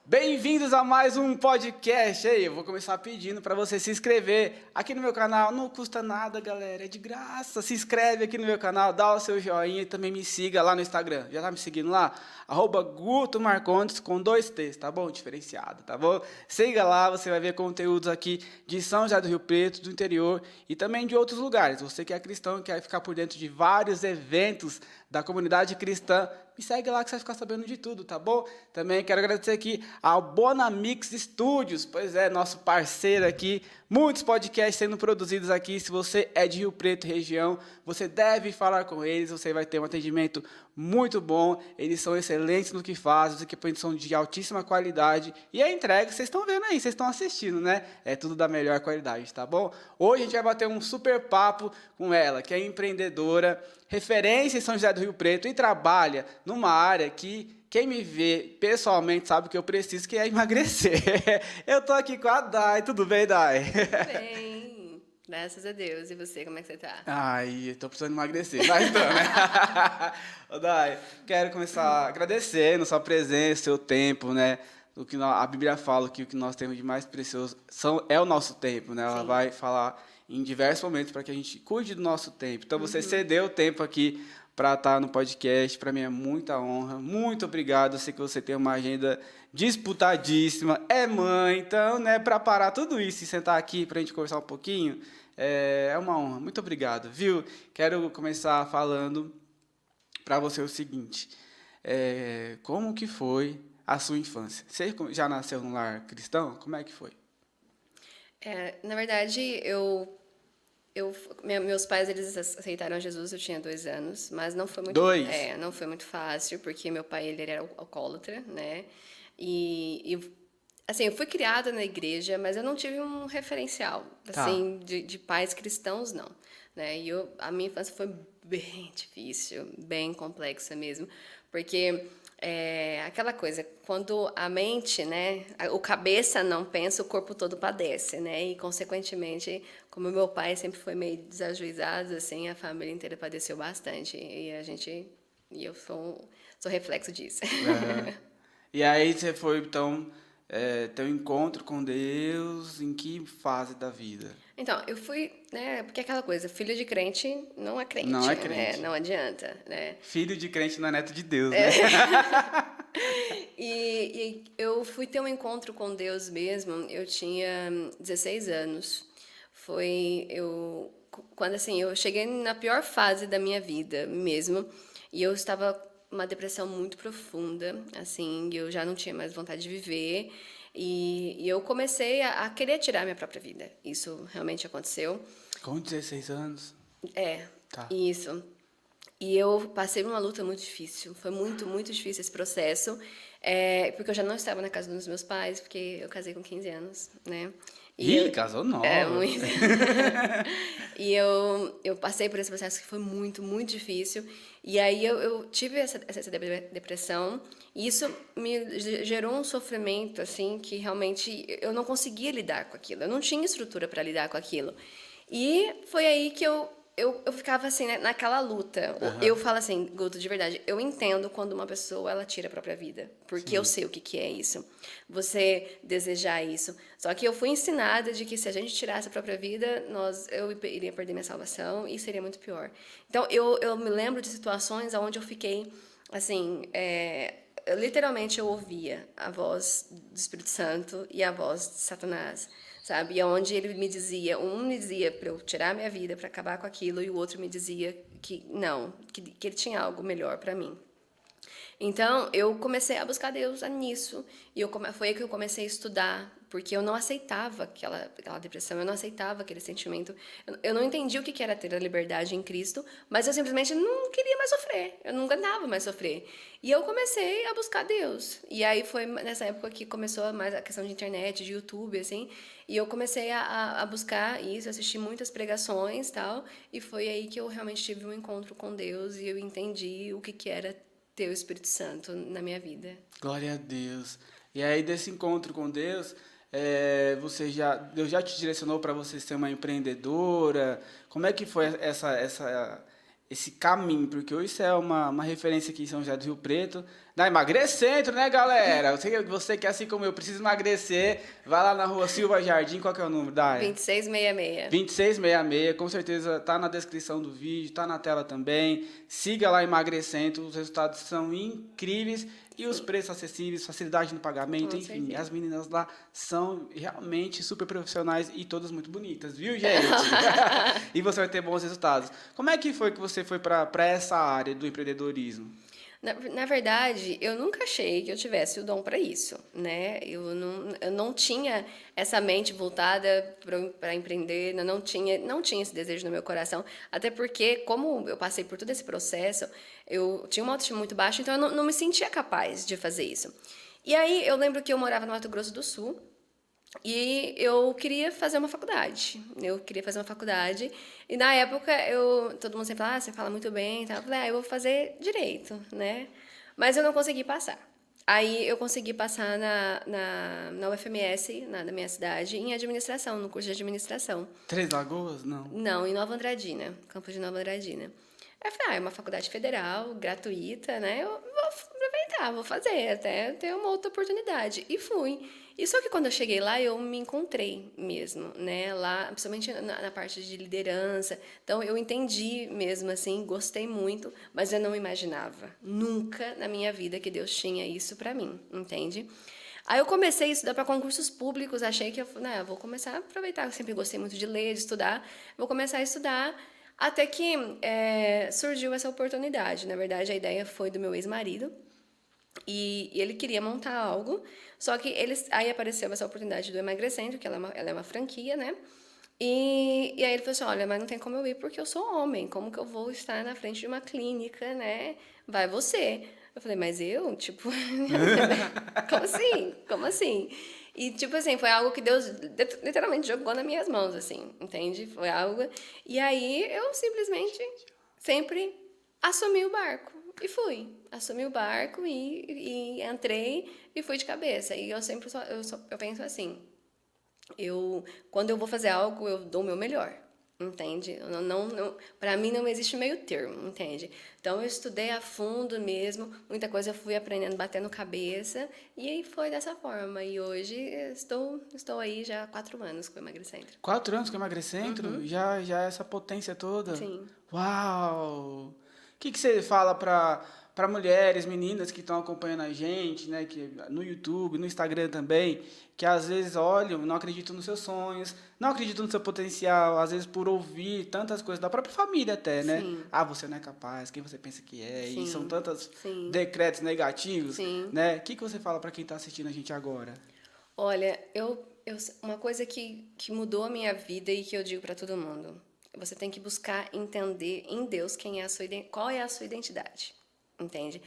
Bem-vindos a mais um podcast. Aí, eu vou começar pedindo para você se inscrever aqui no meu canal. Não custa nada, galera, é de graça. Se inscreve aqui no meu canal, dá o seu joinha e também me siga lá no Instagram. Já tá me seguindo lá? @GutoMarcondes com 2 T's, tá bom? Diferenciado, tá bom? Siga lá, você vai ver conteúdos aqui de São José do Rio Preto, do interior e também de outros lugares. Você que é cristão e quer ficar por dentro de vários eventos da comunidade cristã, me segue lá que você vai ficar sabendo de tudo, tá bom? Também quero agradecer aqui ao Bonamix Studios, pois é, nosso parceiro aqui, muitos podcasts sendo produzidos aqui. Se você é de Rio Preto região, você deve falar com eles, você vai ter um atendimento muito bom, eles são excelentes no que fazem, os equipamentos são de altíssima qualidade, e a entrega, vocês estão vendo aí, vocês estão assistindo, né? É tudo da melhor qualidade, tá bom? Hoje a gente vai bater um super papo com ela, que é empreendedora, referência em São José do Rio Preto e trabalha numa área que quem me vê pessoalmente sabe que eu preciso, que é emagrecer. Eu tô aqui com a Dai. Tudo bem, Dai? Tudo bem, graças a Deus. E você, como é que você tá? Ai, tô precisando emagrecer, mas tô, né? Ô, Dai, quero começar agradecendo sua presença, seu tempo, né? O que a Bíblia fala que o que nós temos de mais precioso é o nosso tempo, né? Ela Sim. vai falar em diversos momentos para que a gente cuide do nosso tempo. Então, você cedeu o tempo aqui para estar no podcast, para mim é muita honra. Muito obrigado. Eu sei que você tem uma agenda disputadíssima, é mãe, então, né, para parar tudo isso e sentar aqui para a gente conversar um pouquinho, é uma honra. Muito obrigado, viu? Quero começar falando para você o seguinte: como que foi a sua infância? Você já nasceu num lar cristão? Como é que foi? Na verdade, meus pais eles aceitaram Jesus, eu tinha 2 anos, mas não foi muito, 2? Não foi muito fácil, porque meu pai ele era alcoólatra, né? Assim, eu fui criada na igreja, mas eu não tive um referencial, Tá. assim, de pais cristãos, não, né? A minha infância foi bem difícil, bem complexa mesmo, porque aquela coisa, quando a mente, né, o cabeça não pensa, o corpo todo padece, né? E, consequentemente, como meu pai sempre foi meio desajuizado, assim, a família inteira padeceu bastante. E eu sou reflexo disso. Aham. E aí você foi, então, ter um encontro com Deus em que fase da vida? Então, eu fui, né, porque aquela coisa, filho de crente não é crente, Não é né? crente. Não adianta, né? Filho de crente não é neto de Deus, né? E eu fui ter um encontro com Deus mesmo, eu tinha 16 anos. Quando assim, eu cheguei na pior fase da minha vida mesmo, e eu estava uma depressão muito profunda, assim, e eu já não tinha mais vontade de viver, e eu comecei a querer tirar minha própria vida. Isso realmente aconteceu. Com 16 anos? É, Tá. isso. E eu passei uma luta muito difícil. Foi muito, muito difícil esse processo. Porque eu já não estava na casa dos meus pais, porque eu casei com 15 anos, né? Ih, casou nova. Muito. E eu passei por esse processo que foi muito, muito difícil. E aí eu tive essa depressão. E isso me gerou um sofrimento, assim, que realmente eu não conseguia lidar com aquilo. Eu não tinha estrutura para lidar com aquilo. E foi aí que eu ficava assim, né, naquela luta. Eu falo assim, Guto, de verdade, eu entendo quando uma pessoa ela tira a própria vida, porque eu sei o que é isso. Você desejar isso. Só que eu fui ensinada de que se a gente tirasse a própria vida, eu iria perder minha salvação e seria muito pior. Então eu me lembro de situações onde eu fiquei assim, literalmente eu ouvia a voz do Espírito Santo e a voz de Satanás, sabe? E onde ele me dizia, um me dizia para eu tirar minha vida, para acabar com aquilo, e o outro me dizia que não, que ele tinha algo melhor para mim. Então, eu comecei a buscar Deus nisso, e foi aí que eu comecei a estudar, porque eu não aceitava aquela depressão, eu não aceitava aquele sentimento, eu não entendia o que era ter a liberdade em Cristo, mas eu simplesmente não queria mais sofrer, eu não aguentava mais sofrer. E eu comecei a buscar Deus, e aí foi nessa época que começou mais a questão de internet, de YouTube, assim, e eu comecei a buscar isso, assistir muitas pregações e tal, e foi aí que eu realmente tive um encontro com Deus, e eu entendi o que era ter o Espírito Santo na minha vida. Glória a Deus. E aí, desse encontro com Deus, Deus já te direcionou para você ser uma empreendedora? Como é que foi esse caminho, porque hoje isso é uma referência aqui em São José do Rio Preto, da Emagrecentro, né, galera? Você que, assim como eu, precisa emagrecer, vai lá na rua Silva Jardim, qual que é o número, Daya? 2666. 2666, com certeza tá na descrição do vídeo, tá na tela também. Siga lá Emagrecentro, os resultados são incríveis e os preços acessíveis, facilidade no pagamento, Com enfim. certeza. As meninas lá são realmente super profissionais e todas muito bonitas, viu, gente? E você vai ter bons resultados. Como é que foi que você foi para essa área do empreendedorismo? Na verdade, eu nunca achei que eu tivesse o dom para isso, né? Eu não tinha essa mente voltada para empreender, eu não tinha esse desejo no meu coração, até porque, como eu passei por todo esse processo, eu tinha uma autoestima muito baixa, então eu não me sentia capaz de fazer isso. E aí, eu lembro que eu morava no Mato Grosso do Sul, e eu queria fazer uma faculdade. E na época todo mundo sempre fala, você fala muito bem e tal. Eu falei, eu vou fazer direito, né? Mas eu não consegui passar. Aí eu consegui passar na UFMS, na minha cidade, em administração, no curso de administração. Três Lagoas? Não. Não, em Nova Andradina, campus de Nova Andradina. Aí eu falei, é uma faculdade federal, gratuita, né? Eu vou aproveitar, vou fazer, até ter uma outra oportunidade. E fui. E só que quando eu cheguei lá, eu me encontrei mesmo, né? Lá, principalmente na parte de liderança. Então, eu entendi mesmo, assim, gostei muito, mas eu não imaginava, nunca na minha vida, que Deus tinha isso pra mim, entende? Aí eu comecei a estudar para concursos públicos, achei que eu vou começar a aproveitar, eu sempre gostei muito de ler, de estudar, vou começar a estudar, até que surgiu essa oportunidade. Na verdade, a ideia foi do meu ex-marido, e ele queria montar algo, só que aí apareceu essa oportunidade do Emagrecendo, que ela é uma franquia, né? E aí ele falou assim, olha, mas não tem como eu ir porque eu sou homem, como que eu vou estar na frente de uma clínica, né? Vai você. Eu falei, mas eu? Tipo, como assim? Como assim? E, tipo assim, foi algo que Deus literalmente jogou nas minhas mãos, assim, entende? Foi algo... E aí eu simplesmente sempre assumi o barco. E fui. Assumi o barco e entrei e fui de cabeça. E eu sempre eu penso assim, quando eu vou fazer algo, eu dou o meu melhor, entende? Para mim não existe meio termo, entende? Então eu estudei a fundo mesmo, muita coisa eu fui aprendendo, batendo cabeça, e aí foi dessa forma. E hoje estou aí já há 4 anos com o Emagrecentro. 4 anos com Emagrecentro? Já essa potência toda? Sim. Uau! O que você fala para mulheres, meninas que estão acompanhando a gente, né, que no YouTube, no Instagram também, que às vezes olham, não acreditam nos seus sonhos, não acreditam no seu potencial, às vezes por ouvir tantas coisas da própria família até, né? Sim. Ah, você não é capaz, quem você pensa que é? Sim. E são tantos Sim. decretos negativos, Sim. né? O que você fala para quem está assistindo a gente agora? Olha, uma coisa que mudou a minha vida e que eu digo para todo mundo, você tem que buscar entender em Deus qual é a sua identidade, entende?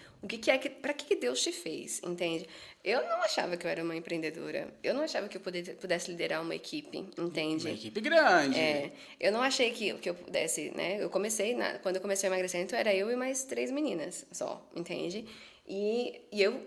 Para que Deus te fez, entende? Eu não achava que eu era uma empreendedora, eu não achava que eu pudesse liderar uma equipe, entende? Uma equipe grande. Eu não achei que eu pudesse, né? Quando eu comecei a emagrecer, então era eu e mais 3 meninas só, entende? E eu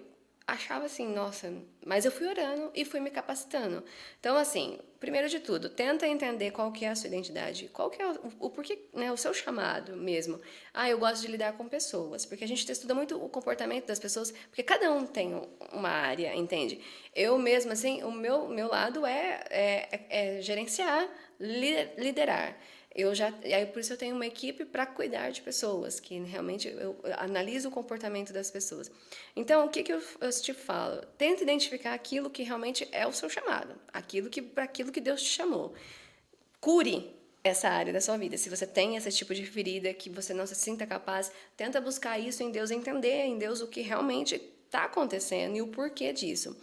achava assim, nossa, mas eu fui orando e fui me capacitando. Então, assim, primeiro de tudo, tenta entender qual que é a sua identidade, qual que é o porquê, né, o seu chamado mesmo. Eu gosto de lidar com pessoas, porque a gente estuda muito o comportamento das pessoas, porque cada um tem uma área, entende? Eu mesma, assim, o meu lado é gerenciar, liderar. E aí, por isso eu tenho uma equipe para cuidar de pessoas, que realmente eu analiso o comportamento das pessoas. Então, o que eu te falo? Tenta identificar aquilo que realmente é o seu chamado, para aquilo que Deus te chamou. Cure essa área da sua vida. Se você tem esse tipo de ferida, que você não se sinta capaz, tenta buscar isso em Deus, entender em Deus o que realmente está acontecendo e o porquê disso.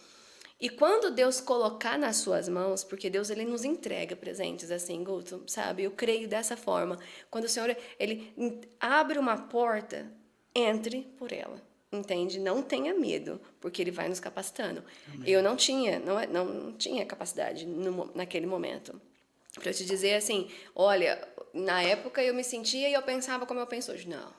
E quando Deus colocar nas suas mãos, porque Deus ele nos entrega presentes assim, Guto, sabe? Eu creio dessa forma. Quando o Senhor ele abre uma porta, entre por ela, entende? Não tenha medo, porque Ele vai nos capacitando. Amém. Eu não tinha capacidade naquele momento. Para eu te dizer assim, olha, na época eu me sentia e eu pensava como eu penso hoje. Não,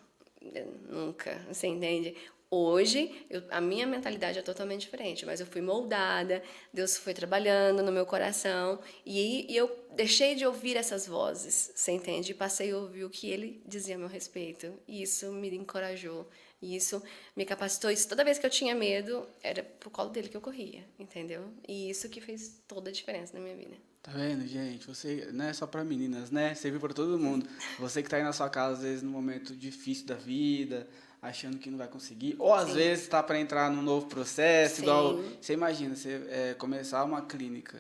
nunca, você entende? Hoje, a minha mentalidade é totalmente diferente, mas eu fui moldada, Deus foi trabalhando no meu coração, e eu deixei de ouvir essas vozes, você entende? E passei a ouvir o que ele dizia a meu respeito, e isso me encorajou, e isso me capacitou. Isso, toda vez que eu tinha medo, era pro colo dele que eu corria, entendeu? E isso que fez toda a diferença na minha vida. Tá vendo, gente? Você não é só para meninas, né? Serviu para todo mundo. Você que tá aí na sua casa, às vezes, num momento difícil da vida, achando que não vai conseguir, ou às Sim. vezes tá para entrar num novo processo, Sim. igual você imagina, você começar uma clínica,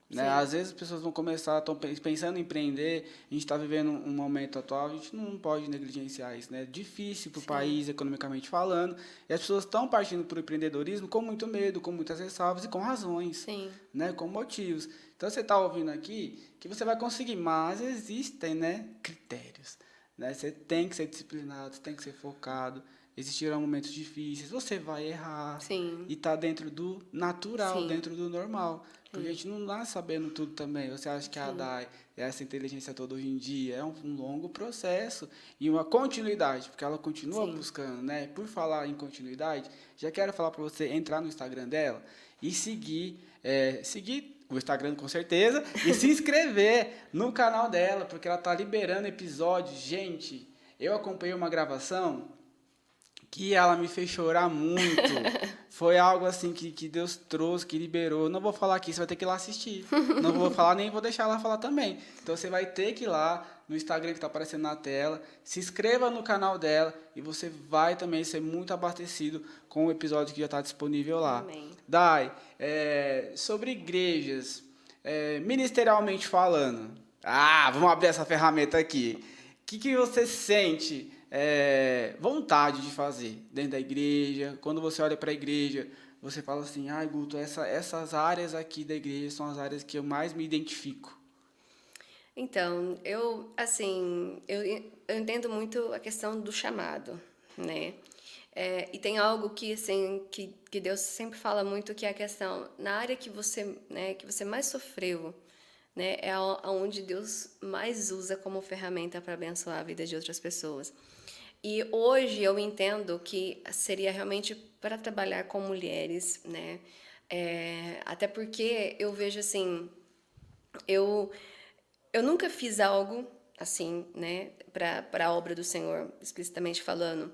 né? Sim. Às vezes as pessoas vão começar, estão pensando em empreender, a gente está vivendo um momento atual, a gente não pode negligenciar isso, né? Difícil para o país, economicamente falando, e as pessoas estão partindo para o empreendedorismo com muito medo, com muitas ressalvas e com razões, Sim. né? Com motivos. Então você está ouvindo aqui que você vai conseguir, mas existem, né, critérios, né? Você tem que ser disciplinado, você tem que ser focado. Existirão momentos difíceis, você vai errar. Sim. E tá dentro do natural, Sim. dentro do normal. Porque a gente não nasce sabendo tudo também. Você acha que a Sim. DAI, essa inteligência toda hoje em dia, é um longo processo e uma continuidade, porque ela continua Sim. buscando, né? Por falar em continuidade, já quero falar para você entrar no Instagram dela e seguir o Instagram com certeza, e se inscrever no canal dela, porque ela tá liberando episódios. Gente, eu acompanhei uma gravação que ela me fez chorar muito. Foi algo assim que Deus trouxe, que liberou. Não vou falar aqui, você vai ter que ir lá assistir. Não vou falar, nem vou deixar ela falar também. Então você vai ter que ir lá no Instagram que está aparecendo na tela, se inscreva no canal dela e você vai também ser muito abastecido com o episódio que já está disponível lá. Amém. Dai, sobre igrejas, ministerialmente falando. Vamos abrir essa ferramenta aqui. O que você sente vontade de fazer dentro da igreja? Quando você olha para a igreja, você fala assim, Guto, essas áreas aqui da igreja são as áreas que eu mais me identifico. Então, eu entendo muito a questão do chamado, né? E tem algo que, assim, que Deus sempre fala muito, que é a questão, na área que você mais sofreu, né, é onde Deus mais usa como ferramenta para abençoar a vida de outras pessoas. E hoje eu entendo que seria realmente para trabalhar com mulheres, né? Até porque eu vejo assim, eu nunca fiz algo assim, né, para a obra do Senhor, explicitamente falando,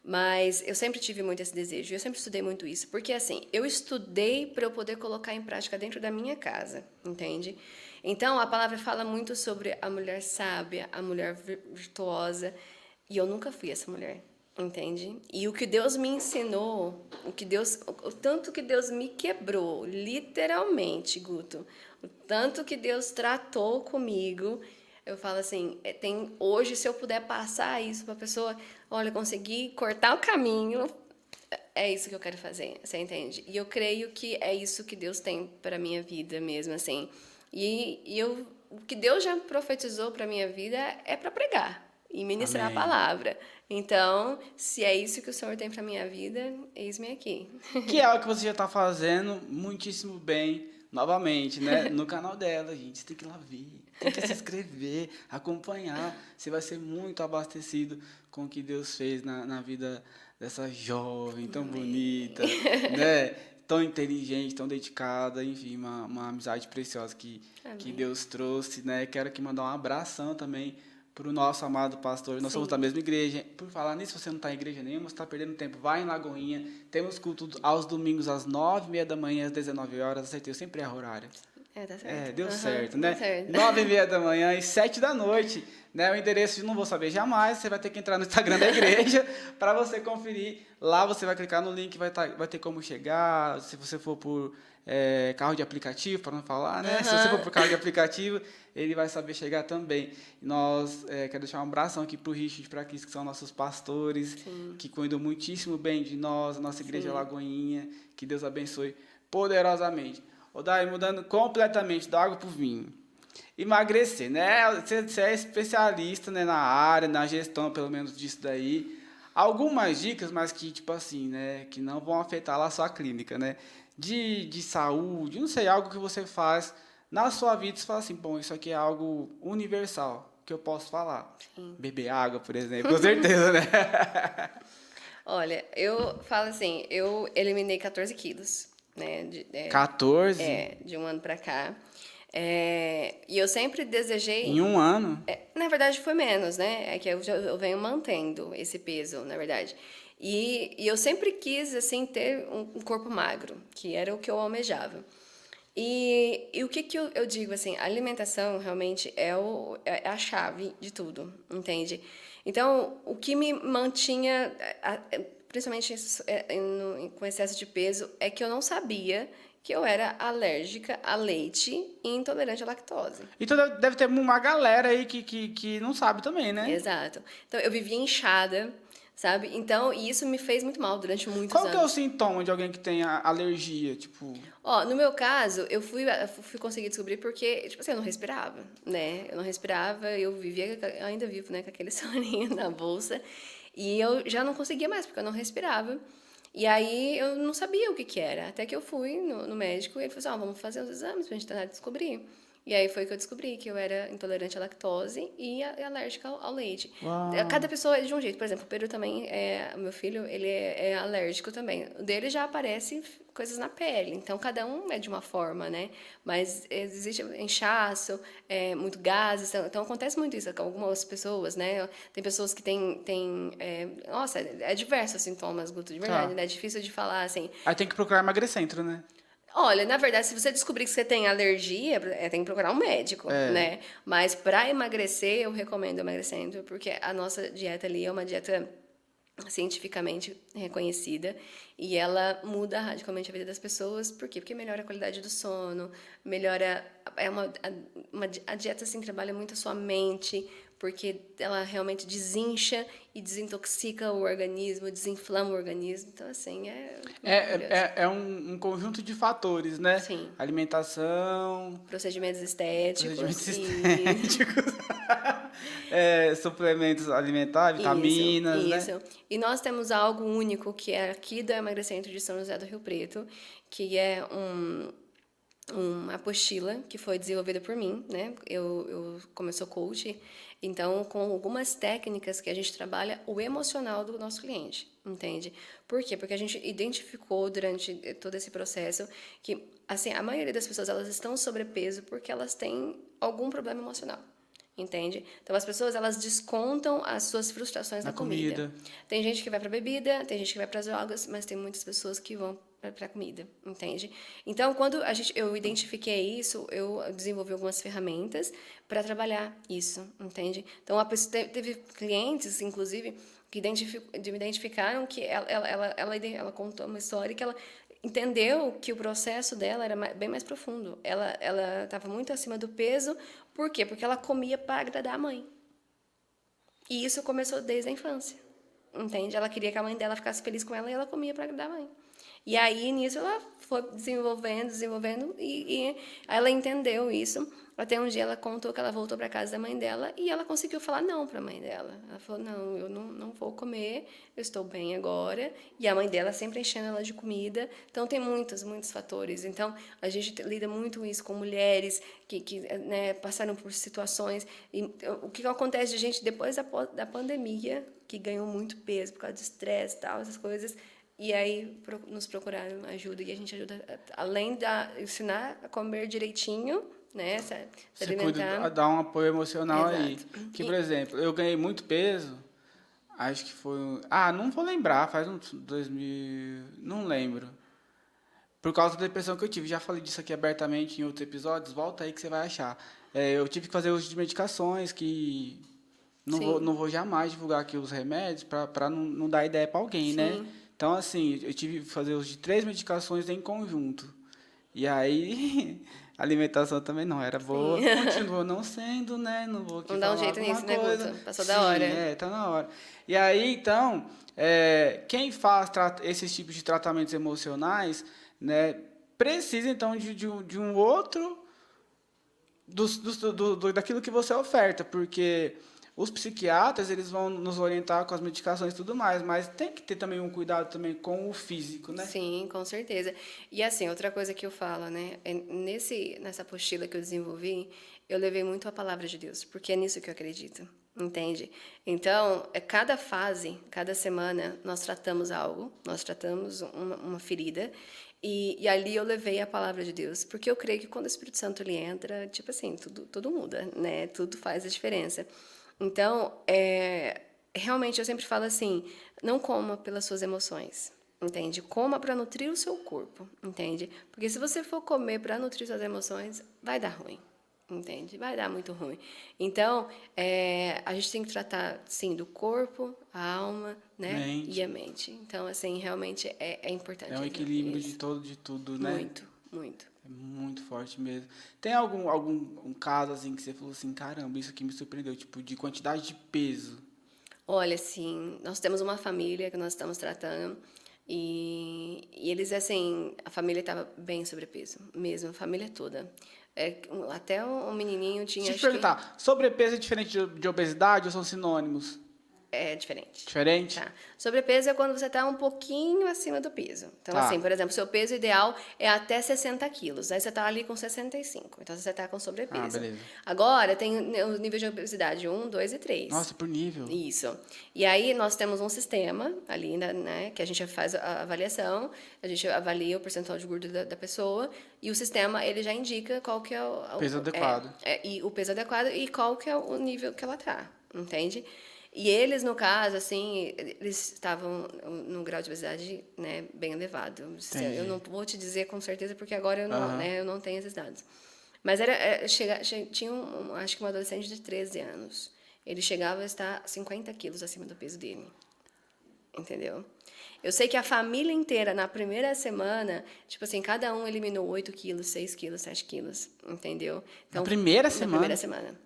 mas eu sempre tive muito esse desejo, eu sempre estudei muito isso, porque assim, eu estudei para eu poder colocar em prática dentro da minha casa, entende? Então, a palavra fala muito sobre a mulher sábia, a mulher virtuosa, e eu nunca fui essa mulher, entende? E o que Deus me ensinou, o tanto que Deus me quebrou, literalmente, Guto, o tanto que Deus tratou comigo, eu falo assim, hoje, se eu puder passar isso para a pessoa, olha, conseguir cortar o caminho, é isso que eu quero fazer, você entende? E eu creio que é isso que Deus tem para minha vida mesmo, assim. O que Deus já profetizou para minha vida é para pregar e ministrar Amém. a palavra. Então, se é isso que o Senhor tem para minha vida, eis-me aqui. Que é o que você já está fazendo muitíssimo bem, novamente, né? No canal dela, gente. Você tem que ir lá ver, tem que se inscrever, acompanhar. Você vai ser muito abastecido com o que Deus fez na vida dessa jovem tão bonita, né? Tão inteligente, tão dedicada, enfim, uma amizade preciosa que Deus trouxe, né? Quero aqui mandar um abração também para o nosso amado pastor. Nós somos da mesma igreja. Por falar nisso, você não está em igreja nenhuma, você está perdendo tempo, vai em Lagoinha. Temos culto aos domingos às 9h30 da manhã, às 19 horas. Acertei, eu sempre erro o horário. Tá certo. Deu certo, né? Deu certo. 9h30 da manhã e 7 da noite. Né? O endereço eu não vou saber jamais, você vai ter que entrar no Instagram da igreja para você conferir. Lá você vai clicar no link, vai ter como chegar. Se você for por carro de aplicativo, para não falar, né? Se você for por carro de aplicativo, ele vai saber chegar também. E nós quero deixar um abração aqui para o Richard e para a Cris, que são nossos pastores, que cuidam muitíssimo bem de nós, a nossa igreja Lagoinha. Que Deus abençoe poderosamente. Dai, mudando completamente da água para o vinho. Emagrecer, né? Você é especialista, né, na área, na gestão, pelo menos, disso daí. Algumas dicas, mas que, tipo assim, né, que não vão afetar lá a sua clínica, né? De saúde, não sei, algo que você faz na sua vida, você fala assim, bom, isso aqui é algo universal, que eu posso falar. Sim. Beber água, por exemplo, com certeza, né? Olha, eu falo assim, eu eliminei 14 quilos, né? 14 De um ano pra cá. E eu sempre desejei. em um ano? Na verdade, foi menos, né? É que eu venho mantendo esse peso, na verdade. E eu sempre quis, assim, ter um corpo magro, que era o que eu almejava. E o que que eu digo, assim, a alimentação realmente é a chave de tudo, entende? Então, o que me mantinha, principalmente com excesso de peso, é que eu não sabia que eu era alérgica a leite e intolerante à lactose. Então deve ter uma galera aí que não sabe também, né? Exato. Então, eu vivia inchada, sabe? Então, e isso me fez muito mal durante muitos Qual que é o anos. sintoma de alguém que tem alergia? Tipo, Ó, no meu caso, eu fui conseguir descobrir porque, tipo assim, eu não respirava, né? Eu não respirava, eu vivia, eu ainda vivo, né, com aquele soninho na bolsa. E eu já não conseguia mais, porque eu não respirava. E aí eu não sabia o que que era. Até que eu fui no médico e ele falou assim, ó, vamos fazer os exames pra gente tentar descobrir. E aí foi que eu descobri que eu era intolerante à lactose e alérgica ao leite. uau. Cada pessoa é de um jeito. Por exemplo, o Pedro também, o meu filho, ele é alérgico também. O dele já aparece coisas na pele. Então, cada um é de uma forma, né? Mas existe inchaço, muito gases. Então, acontece muito isso com algumas pessoas, né? Tem pessoas que nossa, é diversos sintomas, Guto, de verdade, Tá. né? É difícil de falar, assim. Aí tem que procurar emagrecentro, né? Olha, na verdade, se você descobrir que você tem alergia, tem que procurar um médico, É. né? Mas para emagrecer, eu recomendo emagrecendo, porque a nossa dieta ali é uma dieta cientificamente reconhecida e ela muda radicalmente a vida das pessoas. Por quê? Porque melhora a qualidade do sono, melhora a dieta assim trabalha muito a sua mente, porque ela realmente desincha e desintoxica o organismo, desinflama o organismo. Então assim, é É, maravilhoso. é um conjunto de fatores, né? Sim. Alimentação, Procedimentos estéticos procedimentos e estéticos, suplementos alimentares, isso, vitaminas, né? isso. E nós temos algo único que é aqui do Emagrecimento de São José do Rio Preto, que é uma apostila que foi desenvolvida por mim, né? Como eu sou coach, então com algumas técnicas que a gente trabalha o emocional do nosso cliente, entende? Por quê? Porque a gente identificou durante todo esse processo que, assim, a maioria das pessoas elas estão sobrepeso porque elas têm algum problema emocional. Entende? Então as pessoas elas descontam as suas frustrações Na na comida. comida. Tem gente que vai para bebida, tem gente que vai para as drogas, mas tem muitas pessoas que vão para comida, entende? Então quando eu identifiquei isso, eu desenvolvi algumas ferramentas para trabalhar isso, entende? Então a pessoa teve clientes, inclusive, que me identificaram que ela contou uma história que ela entendeu que o processo dela era bem mais profundo. Ela estava muito acima do peso. Por quê? Porque ela comia para agradar a mãe. E isso começou desde a infância. Entende? Ela queria que a mãe dela ficasse feliz com ela e ela comia para agradar a mãe. E aí, nisso, ela foi desenvolvendo, e ela entendeu isso. Até um dia ela contou que ela voltou para casa da mãe dela e ela conseguiu falar não para a mãe dela. Ela falou, não, eu não vou comer, eu estou bem agora. E a mãe dela sempre enchendo ela de comida. Então, tem muitos fatores. Então, a gente lida muito isso com mulheres que né, passaram por situações. E o que acontece de gente depois da pandemia, que ganhou muito peso por causa de estresse e tal, essas coisas, e aí nos procuraram ajuda e a gente ajuda, além de ensinar a comer direitinho, né, se Você alimentar. cuida, dá um apoio emocional aí. Exato. Que, por exemplo, eu ganhei muito peso, acho que foi. Não vou lembrar, faz uns 2000. Não lembro. Por causa da depressão que eu tive. Já falei disso aqui abertamente em outros episódios, volta aí que você vai achar. Eu tive que fazer uso de medicações que. Sim, Não vou jamais divulgar aqui os remédios para não dar ideia para alguém, né? sim. Então, assim, eu tive que fazer uso de 3 medicações em conjunto. E aí, a alimentação também não era boa. Sim. Continuou não sendo, né? Não vou aqui Vamos dar um falar jeito alguma nisso, né, coisa. Guto? Passou da Sim, hora. tá na hora. E aí, então, quem faz esses tipos de tratamentos emocionais, né, precisa, então, de um outro daquilo que você oferta, porque os psiquiatras eles vão nos orientar com as medicações e tudo mais, mas tem que ter também um cuidado também com o físico, né? Sim, com certeza. E assim, outra coisa que eu falo, né? Nessa apostila que eu desenvolvi, eu levei muito a palavra de Deus, porque é nisso que eu acredito. entende? Então, cada fase, cada semana, nós tratamos algo, nós tratamos uma ferida, e ali eu levei a palavra de Deus, porque eu creio que quando o Espírito Santo ele entra, tipo assim, tudo muda, né? Tudo faz a diferença. Então, realmente eu sempre falo assim, não coma pelas suas emoções, entende? Coma para nutrir o seu corpo, entende? Porque se você for comer para nutrir suas emoções, vai dar ruim. Entende? Vai dar muito ruim. Então, a gente tem que tratar, sim, do corpo, a alma, né? Mente. E a mente. Então, assim, realmente é importante. É um equilíbrio de tudo, né? Muito, muito. É muito forte mesmo. Tem algum um caso, assim, que você falou assim, caramba, isso aqui me surpreendeu, tipo, de quantidade de peso? Olha, assim, nós temos uma família que nós estamos tratando e eles, assim, a família estava bem sobrepeso, mesmo, a família toda. Até o menininho tinha, Deixa eu te acho que, perguntar, sobrepeso é diferente de obesidade ou são sinônimos? é diferente. Diferente? Tá. Sobrepeso é quando você está um pouquinho acima do peso. Então, Tá. assim, por exemplo, seu peso ideal é até 60 quilos. Aí você está ali com 65. Então, você está com sobrepeso. Ah, beleza. Agora, tem o nível de obesidade 1, 2 e 3. Nossa, por nível. Isso. E aí, nós temos um sistema ali, né, que a gente faz a avaliação, a gente avalia o percentual de gordura da pessoa, e o sistema, ele já indica qual que é o Peso adequado. e o peso adequado e qual que é o nível que ela tá, entende? E eles, no caso, assim, eles estavam num grau de obesidade, né, bem elevado. Entendi. Eu não vou te dizer com certeza, porque agora Aham. eu não tenho esses dados. Mas tinha acho que um adolescente de 13 anos. Ele chegava a estar 50 quilos acima do peso dele. Entendeu? Eu sei que a família inteira, na primeira semana, tipo assim, cada um eliminou 8 quilos, 6 quilos, 7 quilos. Entendeu? Então, Na primeira na semana? primeira semana.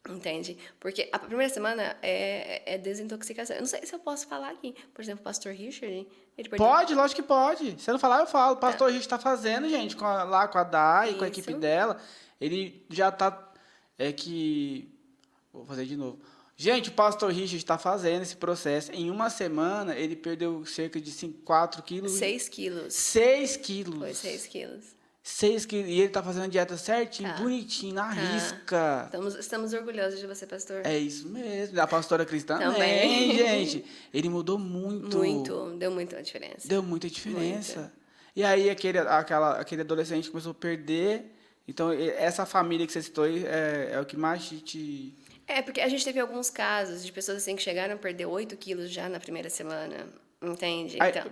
Entende? Porque a primeira semana é desintoxicação. Eu não sei se eu posso falar aqui. Por exemplo, o pastor Richard, ele perdeu... Pode, lógico que pode. Se eu não falar, eu falo. O pastor a gente tá fazendo, gente, lá com a Dai, com a equipe Isso. dela. Ele já tá. Vou fazer de novo. Gente, o pastor Richard está fazendo esse processo. Em uma semana, ele perdeu cerca de 4 quilos. 6 quilos. 6 quilos. Foi 6 quilos. 6 quilos. E ele tá fazendo a dieta certinho, Tá. bonitinho, na Tá. risca. Estamos orgulhosos de você, pastor. É isso mesmo. Da pastora Cris também, Também. gente. Ele mudou muito. Muito. Deu muita diferença. Deu muita diferença. Muita. E aí aquele adolescente começou a perder. Então, essa família que você citou aí é o que mais te... Porque a gente teve alguns casos de pessoas assim que chegaram a perder 8 quilos já na primeira semana. Entende? Aí, Então,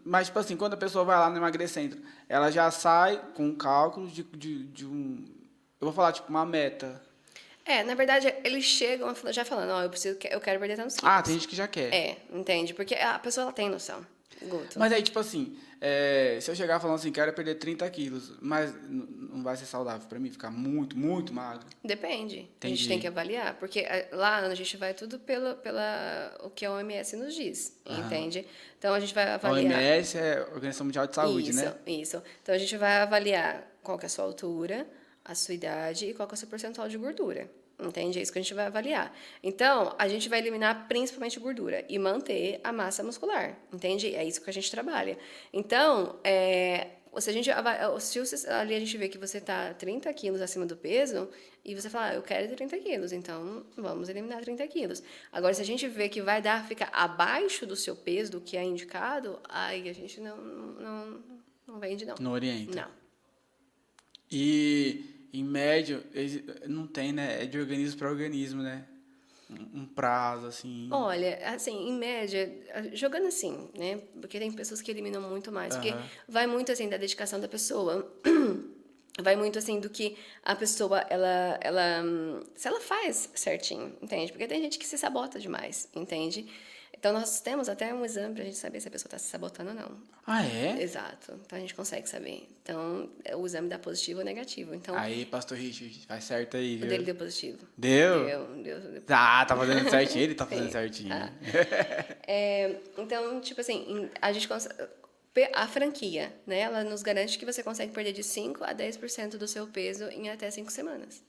mas, tipo assim, quando a pessoa vai lá no emagrecentro, ela já sai com um cálculo de um... Eu vou falar, tipo, uma meta. na verdade, eles chegam já falando, ó, eu quero perder tantos quilos. Ah, tem gente que já quer. Entende? Porque a pessoa ela tem noção. Guto. Mas aí, tipo assim, se eu chegar falando assim, quero perder 30 quilos, mas não vai ser saudável pra mim ficar muito, muito magro. Depende. A Entendi. gente tem que avaliar. Porque lá a gente vai tudo pela o que a OMS nos diz. Entende? Então a gente vai A avaliar. OMS é a Organização Mundial de Saúde, Isso, né? isso. Então a gente vai avaliar qual que é a sua altura, a sua idade e qual que é o seu percentual de gordura. Entende? É isso que a gente vai avaliar. Então, a gente vai eliminar principalmente gordura e manter a massa muscular. Entende? É isso que a gente trabalha. Então, se ali a gente vê que você está 30 quilos acima do peso e você fala, eu quero 30 quilos, então vamos eliminar 30 quilos. Agora, se a gente vê que vai ficar abaixo do seu peso, do que é indicado, aí a gente não vende, não. Não orienta. Não. E, em médio, não tem, né? É de organismo para organismo, né? Um prazo, assim. Olha, assim, em média, jogando assim, né? Porque tem pessoas que eliminam muito mais. Porque vai muito, assim, da dedicação da pessoa. Vai muito, assim, do que a pessoa, se ela faz certinho, entende? Porque tem gente que se sabota demais, entende? Então, nós temos até um exame pra gente saber se a pessoa está se sabotando ou não. Ah, é? Exato. Então, a gente consegue saber. Então, o exame dá positivo ou negativo. Então, Aí, pastor Richard, faz certo aí, o viu? dele deu positivo. Deu? Deu. Ah, tá fazendo certinho, ele tá fazendo Sim. certinho. Então, tipo assim, a gente consegue... A franquia, né? Ela nos garante que você consegue perder de 5 a 10% do seu peso em até 5 semanas.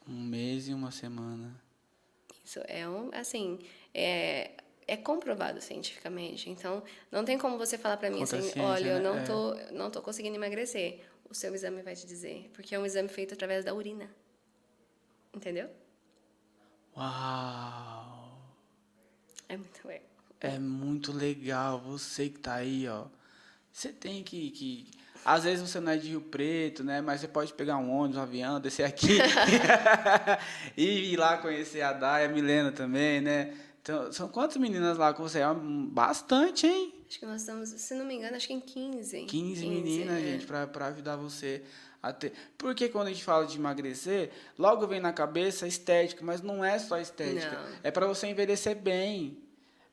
Um mês e uma semana. Isso assim, é comprovado cientificamente. Então, não tem como você falar pra mim Contra a assim, ciência, olha, eu né? não tô conseguindo emagrecer. O seu exame vai te dizer, porque é um exame feito através da urina. Entendeu? Uau! É muito legal. É muito legal. Você que tá aí, ó. Você tem que... Às vezes você não é de Rio Preto, né? Mas você pode pegar um ônibus, um avião, descer aqui e ir lá conhecer a Day, a Milena também, né? Então, são quantas meninas lá com você? É bastante, hein? Acho que nós estamos, se não me engano, acho que em 15. 15 meninas, é. gente, pra ajudar você a ter. Porque quando a gente fala de emagrecer, logo vem na cabeça estética, mas não é só estética. Não. É para você envelhecer bem.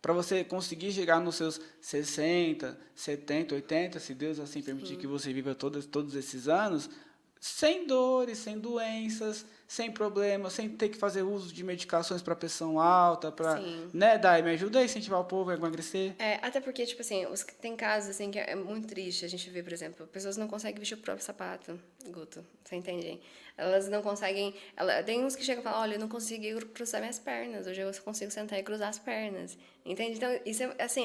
Para você conseguir chegar nos seus 60, 70, 80, se Deus assim permitir que você viva todos esses anos, sem dores, sem doenças, sem problemas, sem ter que fazer uso de medicações para pressão alta, para, Sim. né, Dai, me ajuda a incentivar o povo a emagrecer. Até porque, tipo assim, tem casos assim que é muito triste a gente ver, por exemplo, pessoas não conseguem vestir o próprio sapato, Guto, você entende? Elas não conseguem. Tem uns que chegam e falam: olha, eu não consigo cruzar minhas pernas, hoje eu só consigo sentar e cruzar as pernas, entende? Então, isso é assim,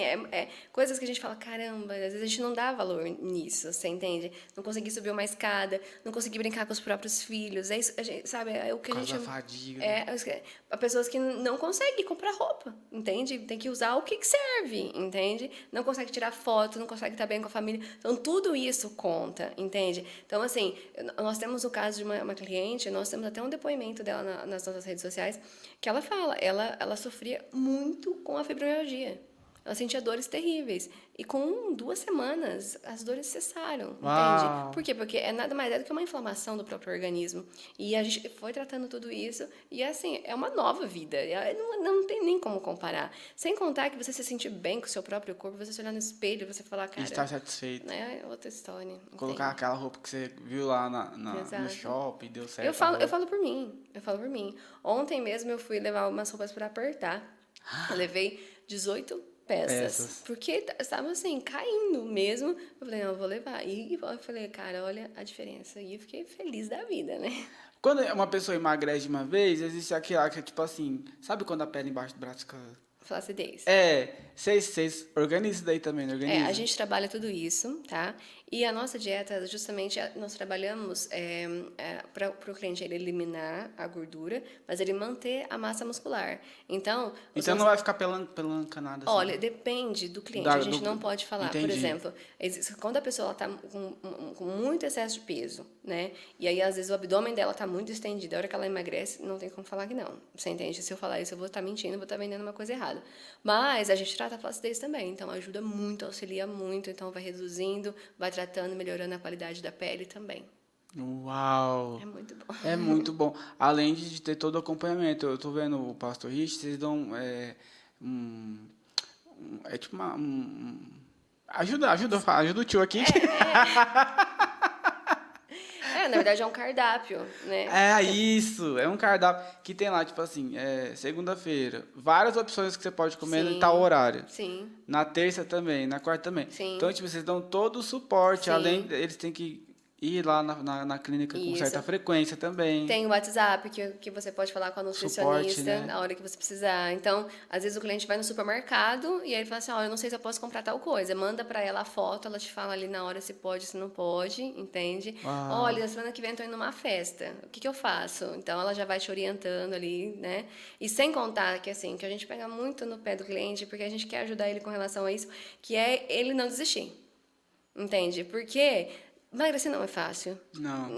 coisas que a gente fala: caramba, às vezes a gente não dá valor nisso, você entende? Não conseguir subir uma escada, não conseguir brincar com os próprios filhos, é isso, a gente, sabe? É o que Por a gente. causa da fadiga. Né? Pessoas que não conseguem comprar roupa, entende? Tem que usar o que serve, entende? Não consegue tirar foto, não consegue estar bem com a família. Então, tudo isso conta, entende? Então, assim, nós temos o caso de uma cliente, nós temos até um depoimento dela nas nossas redes sociais, que ela fala, ela sofria muito com a fibromialgia. Ela sentia dores terríveis. E com 2 semanas, as dores cessaram, Uau. entende? Por quê? Porque é nada mais do que uma inflamação do próprio organismo. E a gente foi tratando tudo isso. E, assim, é uma nova vida. Não tem nem como comparar. Sem contar que você se sentir bem com o seu próprio corpo, você se olhar no espelho, você falar, cara... Estar satisfeito. É outra história. Colocar entende? aquela roupa que você viu lá no Exato. shopping, deu certo. Eu falo por mim. Ontem mesmo eu fui levar umas roupas para apertar. Eu levei 18 peças. Porque estava assim, caindo mesmo. Eu falei, não, eu vou levar. E eu falei, cara, olha a diferença. E eu fiquei feliz da vida, né? Quando uma pessoa emagrece de uma vez, existe aquela que é tipo assim, sabe quando a pele embaixo do braço fica... Flacidez. Vocês organizam isso daí também, não organizam? A gente trabalha tudo isso, tá? E a nossa dieta, justamente, nós trabalhamos para o cliente ele eliminar a gordura, mas ele manter a massa muscular. Então Não vai ficar pelancanada assim? Olha, depende do cliente, a gente não pode falar. Entendi. Por exemplo, quando a pessoa está com muito excesso de peso, né? E aí, às vezes, o abdômen dela está muito estendido. A hora que ela emagrece, não tem como falar que não. Você entende? Se eu falar isso, eu vou estar mentindo, vou estar vendendo uma coisa errada. Mas a gente trata a flacidez também. Então, ajuda muito, auxilia muito. Então, vai reduzindo, vai tratando, melhorando a qualidade da pele também. Uau! É muito bom. É muito bom. Além de ter todo o acompanhamento. Eu tô vendo o Pastor Rich, vocês dão... é tipo uma... Ajuda o tio aqui. Na verdade é um cardápio, né? Isso, é um cardápio que tem lá, tipo assim, segunda-feira, várias opções que você pode comer em tal horário. Sim. Na terça também, na quarta também. Sim. Então, tipo, vocês dão todo o suporte, Sim. além, eles têm que ir lá na clínica com certa frequência também. Tem o WhatsApp que você pode falar com a nutricionista Suporte, né? na hora que você precisar. Então, às vezes o cliente vai no supermercado e aí ele fala assim, eu não sei se eu posso comprar tal coisa. Manda pra ela a foto, ela te fala ali na hora se pode, se não pode, entende? Uau. Olha, semana que vem eu tô indo numa festa, o que eu faço? Então, ela já vai te orientando ali, né? E sem contar que, assim, que a gente pega muito no pé do cliente, porque a gente quer ajudar ele com relação a isso, que é ele não desistir, entende? Porque... emagrecer não é fácil.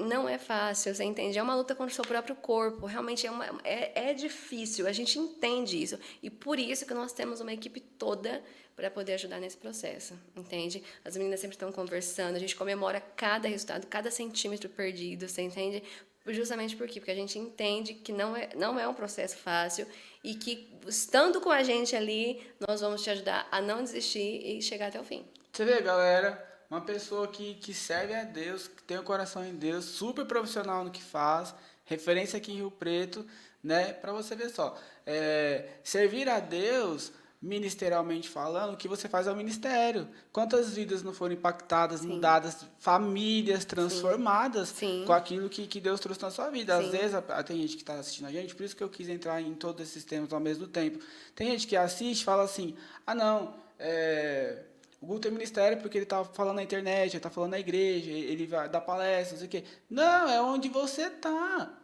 Não é fácil, você entende? É uma luta contra o seu próprio corpo. Realmente é difícil. A gente entende isso. E por isso que nós temos uma equipe toda para poder ajudar nesse processo, entende? As meninas sempre estão conversando, a gente comemora cada resultado, cada centímetro perdido, você entende? Justamente por quê? Porque a gente entende que não é um processo fácil e que, estando com a gente ali, nós vamos te ajudar a não desistir e chegar até o fim. Você vê, galera... Uma pessoa que serve a Deus, que tem o coração em Deus, super profissional no que faz, referência aqui em Rio Preto, né? Para você ver só. Servir a Deus, ministerialmente falando, o que você faz é o ministério. Quantas vidas não foram impactadas, Sim. mudadas, famílias transformadas Sim. com aquilo que Deus trouxe na sua vida. Às Sim. vezes, tem gente que está assistindo a gente, por isso que eu quis entrar em todos esses temas ao mesmo tempo. Tem gente que assiste e fala assim, o Guto tem ministério porque ele está falando na internet, ele está falando na igreja, ele vai dar palestra, não sei o quê. Não, é onde você está.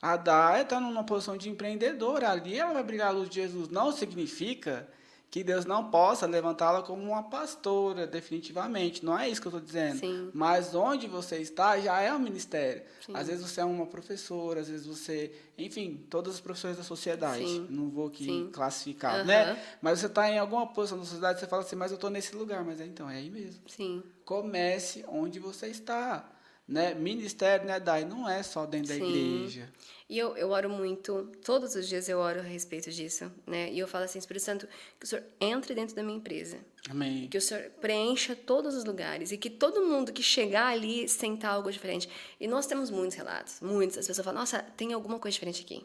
A Dai está numa posição de empreendedora. Ali ela vai brilhar a luz de Jesus. Não significa que Deus não possa levantá-la como uma pastora, definitivamente. Não é isso que eu estou dizendo. Sim, Mas onde você está já é um ministério. Às sim, vezes você é uma professora, às vezes você... Enfim, todas as profissões da sociedade. sim, Não vou aqui sim. classificar, né? Aham, Mas você está em alguma posição da sociedade, você fala assim, mas eu estou nesse lugar. Mas então, é aí mesmo. sim, Comece onde você está. Né? Ministério, né, Dai? Não é só dentro da sim. igreja. E eu oro muito, todos os dias eu oro a respeito disso, né? E eu falo assim, Espírito Santo, que o Senhor entre dentro da minha empresa. Amém. Que o Senhor preencha todos os lugares e que todo mundo que chegar ali sentar algo diferente. E nós temos muitos relatos, muitos. As pessoas falam, nossa, tem alguma coisa diferente aqui.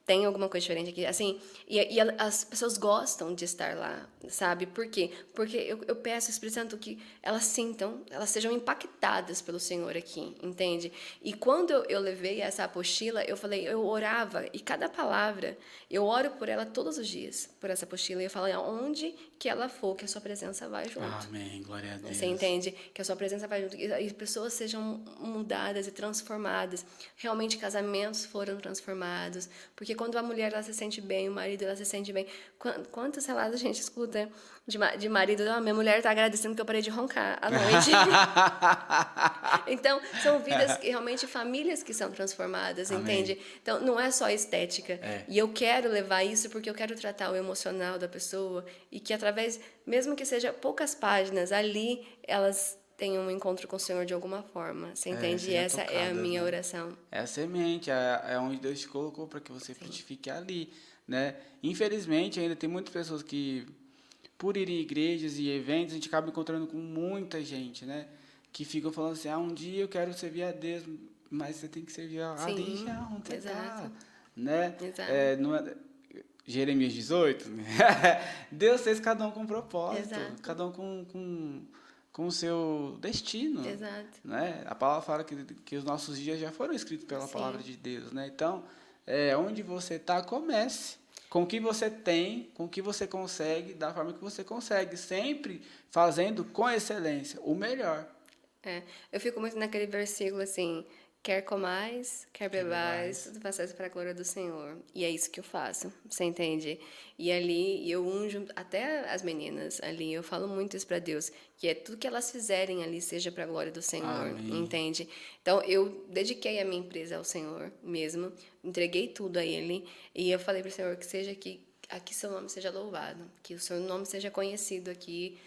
Tem alguma coisa diferente aqui, assim, as pessoas gostam de estar lá, sabe? Por quê? Porque eu peço ao Espírito Santo que elas sintam, elas sejam impactadas pelo Senhor aqui, entende? E quando eu levei essa apostila, eu falei, eu orava, e cada palavra, eu oro por ela todos os dias, por essa apostila, e eu falo, aonde que ela for, que a sua presença vai junto. Amém. Glória a Deus. Você entende? Que a sua presença vai junto. E pessoas sejam mudadas e transformadas. Realmente casamentos foram transformados. Porque quando a mulher ela se sente bem, o marido ela se sente bem. Quantos relatos a gente escuta de marido? Oh, minha mulher está agradecendo que eu parei de roncar à noite. Então, são vidas, realmente famílias que são transformadas, Amém. entende? Então, não é só estética. É. E eu quero levar isso porque eu quero tratar o emocional da pessoa e que através, mesmo que seja poucas páginas, ali elas tenham um encontro com o Senhor de alguma forma. Você entende? E seja essa é a tocadas, minha né? oração. É a semente, é onde Deus te colocou para que você frutifique ali, né? Infelizmente, ainda tem muitas pessoas que, por ir em igrejas e eventos, a gente acaba encontrando com muita gente, né? Que ficam falando assim, um dia eu quero servir a Deus, mas você tem que servir ali Sim, já, onde você exato. está, né? Exato. Não é, Jeremias 18, Deus fez cada um com um propósito, Exato. cada um com o seu destino, Exato. né? A palavra fala que os nossos dias já foram escritos pela Sim. palavra de Deus, né? Então, onde você está, comece com o que você tem, com o que você consegue, da forma que você consegue, sempre fazendo com excelência, o melhor. Eu fico muito naquele versículo assim, quer comais, quer bebais, tudo façais para a glória do Senhor. E é isso que eu faço, você entende? E ali eu unjo até as meninas ali, eu falo muito isso para Deus, que é tudo que elas fizerem ali seja para a glória do Senhor, Amém. entende? Então eu dediquei a minha empresa ao Senhor mesmo, entreguei tudo a Ele e eu falei para o Senhor que seja aqui seu nome seja louvado, que o seu nome seja conhecido aqui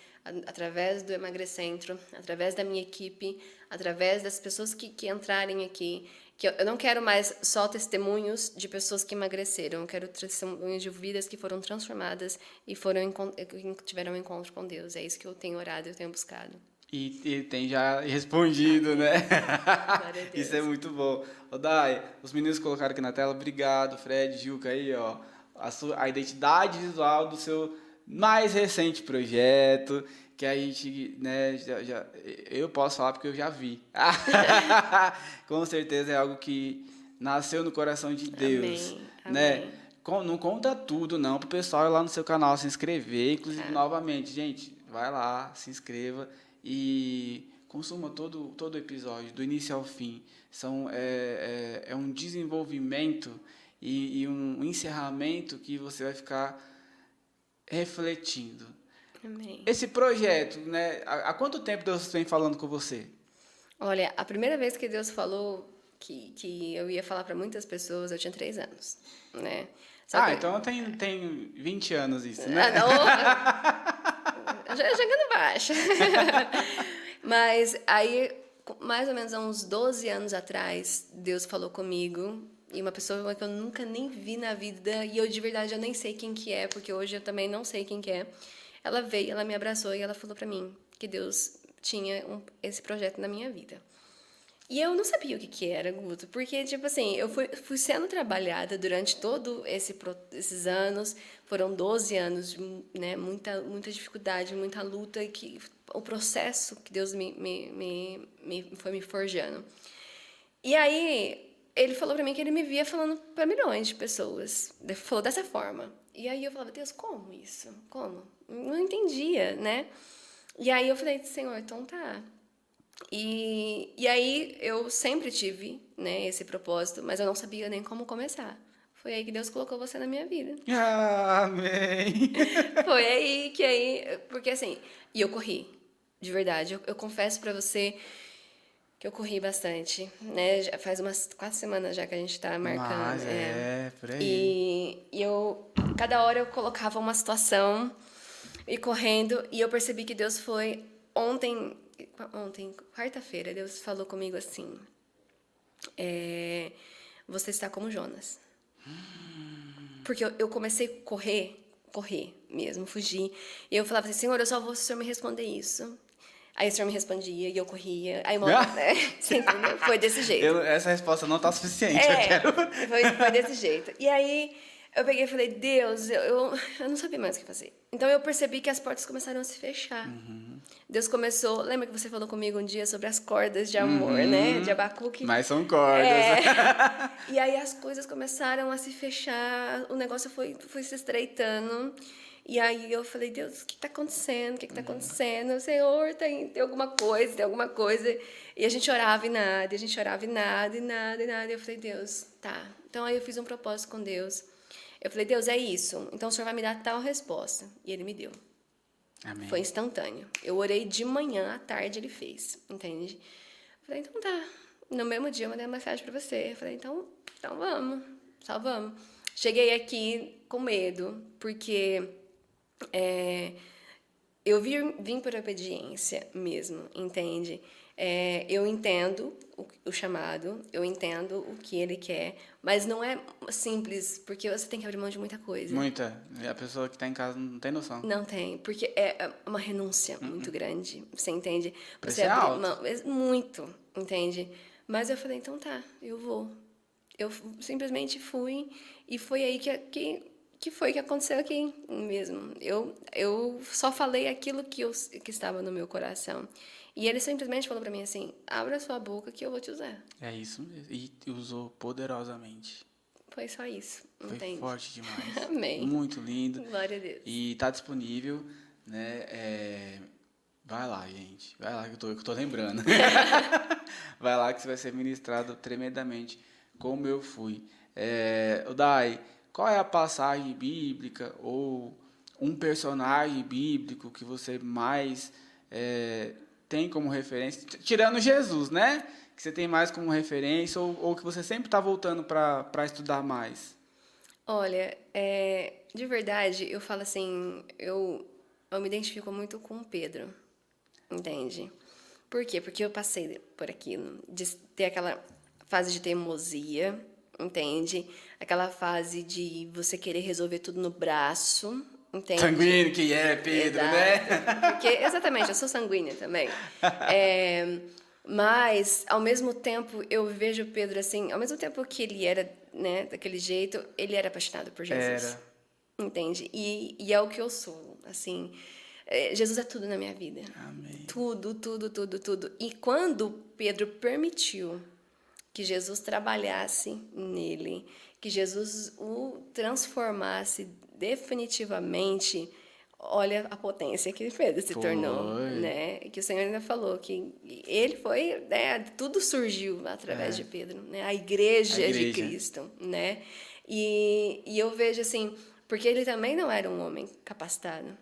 através do Emagrecentro, através da minha equipe, através das pessoas que entrarem aqui, que eu não quero mais só testemunhos de pessoas que emagreceram, eu quero testemunhos de vidas que foram transformadas e tiveram um encontro com Deus. É isso que eu tenho orado, eu tenho buscado. E ele tem já respondido, né? Glória a Deus. Isso é muito bom. Ô, Dai, os meninos colocaram aqui na tela, obrigado, Fred, Juca, aí, ó, a identidade visual do seu mais recente projeto, que a gente, né, eu posso falar porque eu já vi. Com certeza é algo que nasceu no coração de Deus, Amém, né? amém. Não conta tudo, não, pro pessoal ir lá no seu canal se inscrever. Inclusive, novamente, gente, vai lá, se inscreva e consuma todo o episódio, do início ao fim. É um desenvolvimento e um encerramento que você vai ficar refletindo. Amém. Esse projeto, né? Há quanto tempo Deus vem falando com você? Olha, a primeira vez que Deus falou que eu ia falar para muitas pessoas, eu tinha 3 anos, né? Só que- Então tem 20 anos isso, né? Jogando baixo. Mas aí, mais ou menos há uns 12 anos atrás, Deus falou comigo. E uma pessoa que eu nunca nem vi na vida. E eu, de verdade, eu nem sei quem que é. Porque hoje eu também não sei quem que é. Ela veio, ela me abraçou e ela falou pra mim que Deus tinha esse projeto na minha vida. E eu não sabia o que era, Guto, porque, tipo assim, eu fui sendo trabalhada durante todos esses anos, foram 12 anos, né, muita dificuldade, muita luta, e o processo que Deus foi me forjando. E aí, ele falou pra mim que ele me via falando pra milhões de pessoas, ele falou dessa forma. E aí eu falava, Deus, como isso? Como? Não entendia, né? E aí eu falei, Senhor, então tá. E aí eu sempre tive, né, esse propósito, mas eu não sabia nem como começar. Foi aí que Deus colocou você na minha vida. Amém. Foi aí que aí, porque assim, e eu corri, de verdade. Eu confesso pra você que eu corri bastante, né? Já faz umas 4 semanas já que a gente tá marcando. Mas por aí. E eu, cada hora eu colocava uma situação e correndo, e eu percebi que Deus foi ontem, quarta-feira, Deus falou comigo assim: você está como Jonas. Porque eu comecei a correr mesmo, fugir. E eu falava assim: Senhor, eu só vou se o Senhor me responder isso. Aí o Senhor me respondia e eu corria. Aí uma hora, né? Você entendeu? Foi desse jeito. Essa resposta não tá suficiente, eu quero. Foi desse jeito. E aí eu peguei e falei: Deus, eu não sabia mais o que fazer. Então eu percebi que as portas começaram a se fechar. Deus começou. Lembra que você falou comigo um dia sobre as cordas de amor, né? De Abacuque. Mas são cordas. E aí as coisas começaram a se fechar, o negócio foi se estreitando. E aí eu falei: Deus, o que está acontecendo? O que está acontecendo? Senhor, tem alguma coisa, tem alguma coisa. E a gente orava e nada, e a gente orava e nada, e nada, e nada. E eu falei: Deus, tá. Então aí eu fiz um propósito com Deus. Eu falei: Deus, é isso. Então o Senhor vai me dar tal resposta. E Ele me deu. Amém. Foi instantâneo. Eu orei de manhã, à tarde Ele fez, entende? Eu falei: então tá. No mesmo dia eu mandei uma mensagem pra você. Eu falei: então vamos, só vamos. Cheguei aqui com medo, porque eu vim por obediência mesmo, entende? Eu entendo o chamado, eu entendo o que ele quer, mas não é simples, porque você tem que abrir mão de muita coisa. Muita. A pessoa que tá em casa não tem noção. Não tem, porque é uma renúncia muito grande, você entende? Preço é alto. Mão, muito, entende? Mas eu falei: então tá, eu vou. Eu simplesmente fui, e foi aí que foi que aconteceu aqui mesmo. Eu só falei aquilo que estava no meu coração. E ele simplesmente falou pra mim assim: abra sua boca que eu vou te usar. É isso mesmo. E usou poderosamente. Foi só isso, Foi entende? forte demais. Amém. Muito lindo. Glória a Deus. E tá disponível, né? Vai lá, gente. Vai lá que eu tô lembrando. Vai lá que você vai ser ministrado tremendamente, como eu fui. Dai, qual é a passagem bíblica ou um personagem bíblico que você mais tem como referência? Tirando Jesus, né? Que você tem mais como referência ou que você sempre está voltando para estudar mais? Olha, de verdade, eu falo assim, eu me identifico muito com o Pedro, entende? Por quê? Porque eu passei por aquilo, de ter aquela fase de teimosia, entende? Aquela fase de você querer resolver tudo no braço, entende? Sanguíneo que é, Pedro, Exato. né? Porque, exatamente, eu sou sanguínea também. Mas, ao mesmo tempo, eu vejo Pedro assim, ao mesmo tempo que ele era, né, daquele jeito, ele era apaixonado por Jesus. Era. Entende? E é o que eu sou, assim. Jesus é tudo na minha vida. Amém. Tudo, tudo, tudo, tudo. E quando Pedro permitiu que Jesus trabalhasse nele, que Jesus o transformasse definitivamente, olha a potência que Pedro se tornou, né? Que o Senhor ainda falou que ele foi, né? Tudo surgiu através de Pedro, né? A igreja de Cristo, né? E eu vejo assim, porque ele também não era um homem capacitado,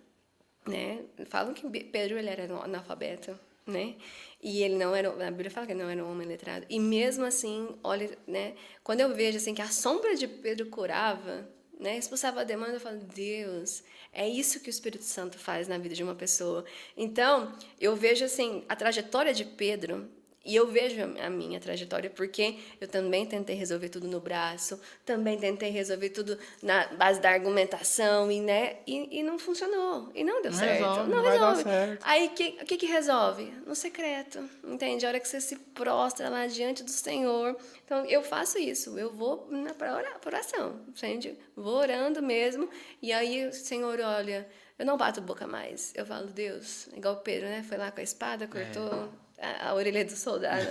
né? Falam que Pedro ele era analfabeto, né? E ele não era, a Bíblia fala que ele não era um homem letrado. E mesmo assim, olha, né? Quando eu vejo assim que a sombra de Pedro curava, né? Expulsava a demônio, eu falo: Deus, é isso que o Espírito Santo faz na vida de uma pessoa. Então, eu vejo assim a trajetória de Pedro. E eu vejo a minha trajetória, porque eu também tentei resolver tudo no braço, também tentei resolver tudo na base da argumentação, e não funcionou, e não deu certo. Resolve, não vai dar resolve. certo. Aí, o que resolve? No secreto, entende? A hora que você se prostra lá diante do Senhor. Então, eu faço isso, eu vou para oração, entende? Vou orando mesmo, e aí o Senhor olha, eu não bato boca mais. Eu falo: Deus, igual Pedro, né? Foi lá com a espada, cortou a orelha do soldado.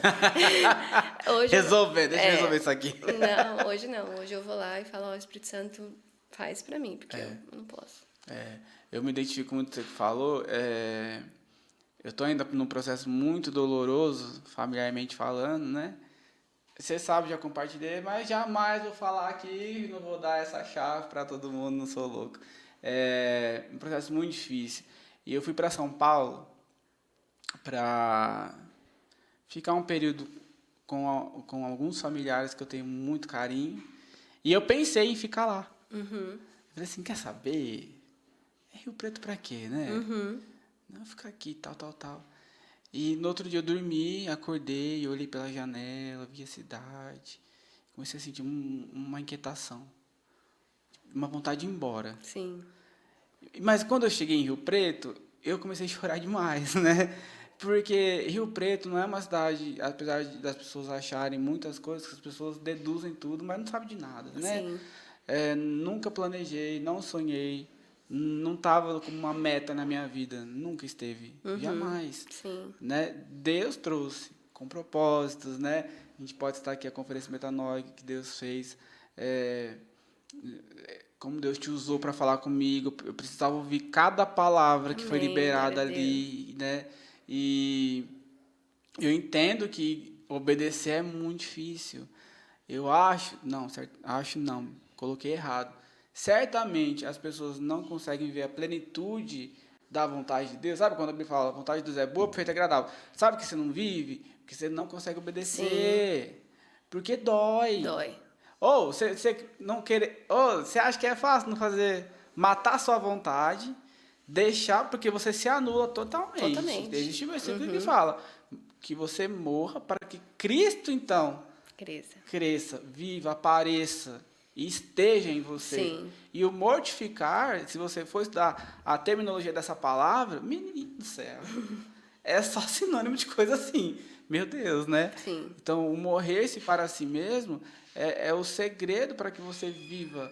Hoje deixa eu resolver isso aqui. Não, hoje não. Hoje eu vou lá e falo: ó, o Espírito Santo faz pra mim, porque eu não posso. Eu me identifico muito com o que você falou. eu tô ainda num processo muito doloroso, familiarmente falando, né? Você sabe, já compartilhei, mas jamais vou falar aqui, não vou dar essa chave para todo mundo, não sou louco. É um processo muito difícil. E eu fui para São Paulo para ficar um período com alguns familiares que eu tenho muito carinho. E eu pensei em ficar lá. Eu falei assim, quer saber? É Rio Preto para quê, né? Não, ficar aqui, tal. E no outro dia eu dormi, acordei, olhei pela janela, vi a cidade. Comecei a sentir uma inquietação, uma vontade de ir embora. Sim. Mas quando eu cheguei em Rio Preto, eu comecei a chorar demais, né? Porque Rio Preto não é uma cidade, apesar das pessoas acharem muitas coisas, que as pessoas deduzem tudo, mas não sabem de nada, né? Sim. Nunca planejei, não sonhei, não estava como uma meta na minha vida, nunca esteve, jamais. Sim. Né? Deus trouxe com propósitos, né? A gente pode estar aqui a conferência metanoica que Deus fez, como Deus te usou para falar comigo, eu precisava ouvir cada palavra que foi Amém, liberada glória a ali, né? E eu entendo que obedecer é muito difícil. Eu acho, não, coloquei errado. Certamente as pessoas não conseguem ver a plenitude da vontade de Deus. Sabe quando a Bíblia fala, a vontade de Deus é boa, perfeita e agradável? Sabe que você não vive? Porque você não consegue obedecer. Porque dói. Dói. Ou você não querer, ou você acha que é fácil não fazer, matar a sua vontade, deixar, porque você se anula totalmente. Totalmente. Existe um versículo que fala que você morra para que Cristo, então, cresça, viva, apareça e esteja em você. Sim. E o mortificar, se você for estudar a terminologia dessa palavra, menino do céu, é só sinônimo de coisa assim. Meu Deus, né? Sim. Então, o morrer-se para si mesmo é o segredo para que você viva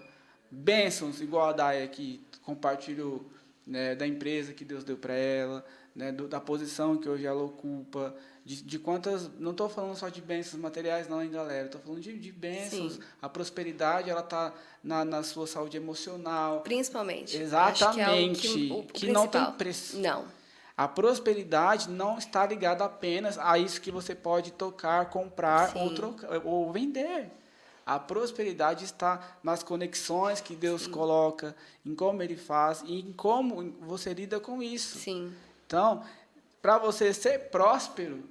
bênçãos, igual a Day aqui compartilhou, né, da empresa que Deus deu para ela, né, da posição que hoje ela ocupa, de quantas... Não estou falando só de bênçãos materiais, não, hein, galera? Estou falando de bênçãos. Sim. A prosperidade, ela está na sua saúde emocional. Principalmente. Exatamente. Acho que é o que não tem preço. Não. A prosperidade não está ligada apenas a isso que você pode tocar, comprar ou vender. A prosperidade está nas conexões que Deus coloca, em como Ele faz e em como você lida com isso. Sim. Então, para você ser próspero,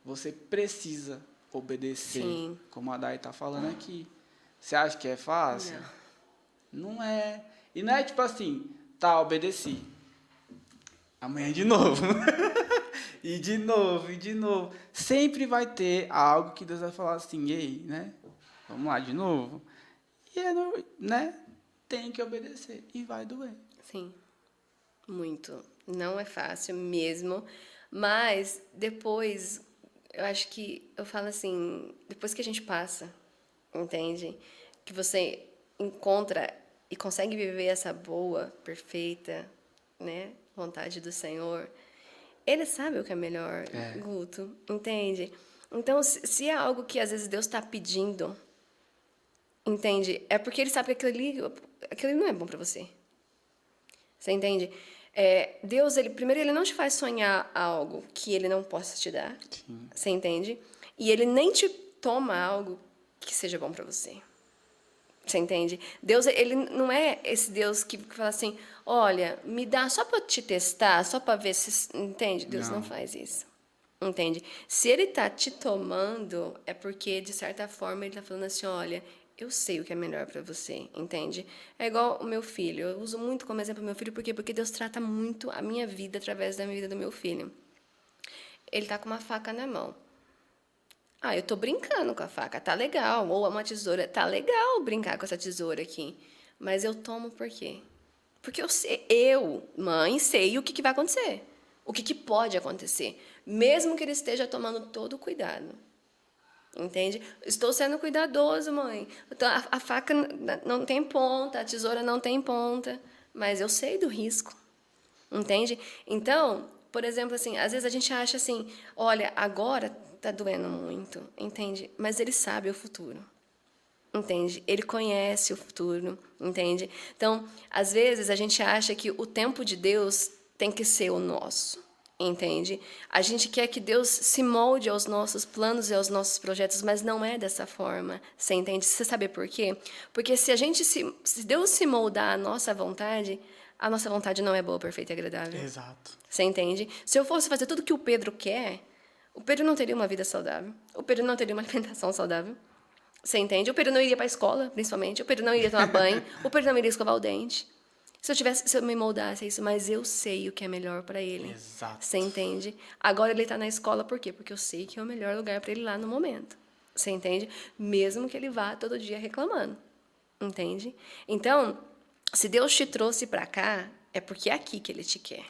você precisa obedecer, Sim. como a Day está falando aqui. Você acha que é fácil? Não. Não é. E não é tipo assim, tá, obedeci. Amanhã de novo. E de novo. Sempre vai ter algo que Deus vai falar assim, ei, né? Vamos lá de novo. E né? Tem que obedecer. E vai doer. Sim. Muito. Não é fácil mesmo. Mas depois, eu acho que eu falo assim, depois que a gente passa, entende? Que você encontra e consegue viver essa boa, perfeita, né? Vontade do Senhor. Ele sabe o que é melhor, Guto, entende? Então, se é algo que às vezes Deus está pedindo, entende? É porque Ele sabe que aquilo não é bom para você. Você entende? Deus, primeiro, Ele não te faz sonhar algo que Ele não possa te dar. Sim. Você entende? E Ele nem te toma algo que seja bom para você. Você entende? Deus, Ele não é esse Deus que fala assim, olha, me dá só para te testar, só para ver se... Entende? Deus não faz isso. Entende? Se Ele está te tomando, é porque, de certa forma, Ele está falando assim, olha, eu sei o que é melhor para você, entende? É igual o meu filho. Eu uso muito como exemplo o meu filho, por quê? Porque Deus trata muito a minha vida através da vida do meu filho. Ele está com uma faca na mão. Ah, eu tô brincando com a faca, tá legal. Ou uma tesoura, tá legal brincar com essa tesoura aqui. Mas eu tomo por quê? Porque mãe, sei o que vai acontecer. O que pode acontecer. Mesmo que ele esteja tomando todo o cuidado. Entende? Estou sendo cuidadoso, mãe. Então, a faca não tem ponta, a tesoura não tem ponta. Mas eu sei do risco. Entende? Então, por exemplo, assim, às vezes a gente acha assim, olha, agora tá doendo muito, entende? Mas Ele sabe o futuro, entende? Ele conhece o futuro, entende? Então, às vezes a gente acha que o tempo de Deus tem que ser o nosso, Entende? A gente quer que Deus se molde aos nossos planos e aos nossos projetos, mas não é dessa forma. Você entende? Você sabe por quê? Porque se Deus se moldar à nossa vontade, a nossa vontade não é boa, perfeita e agradável. Exato. Você entende? Se eu fosse fazer tudo que o Pedro quer, o Pedro não teria uma vida saudável. O Pedro não teria uma alimentação saudável. Você entende? O Pedro não iria para a escola, principalmente. O Pedro não iria tomar banho. O Pedro não iria escovar o dente. Se eu me moldasse a isso, mas eu sei o que é melhor para ele. Exato. Você entende? Agora ele está na escola, por quê? Porque eu sei que é o melhor lugar para ele lá no momento. Você entende? Mesmo que ele vá todo dia reclamando. Entende? Então, se Deus te trouxe para cá, é porque é aqui que ele te quer.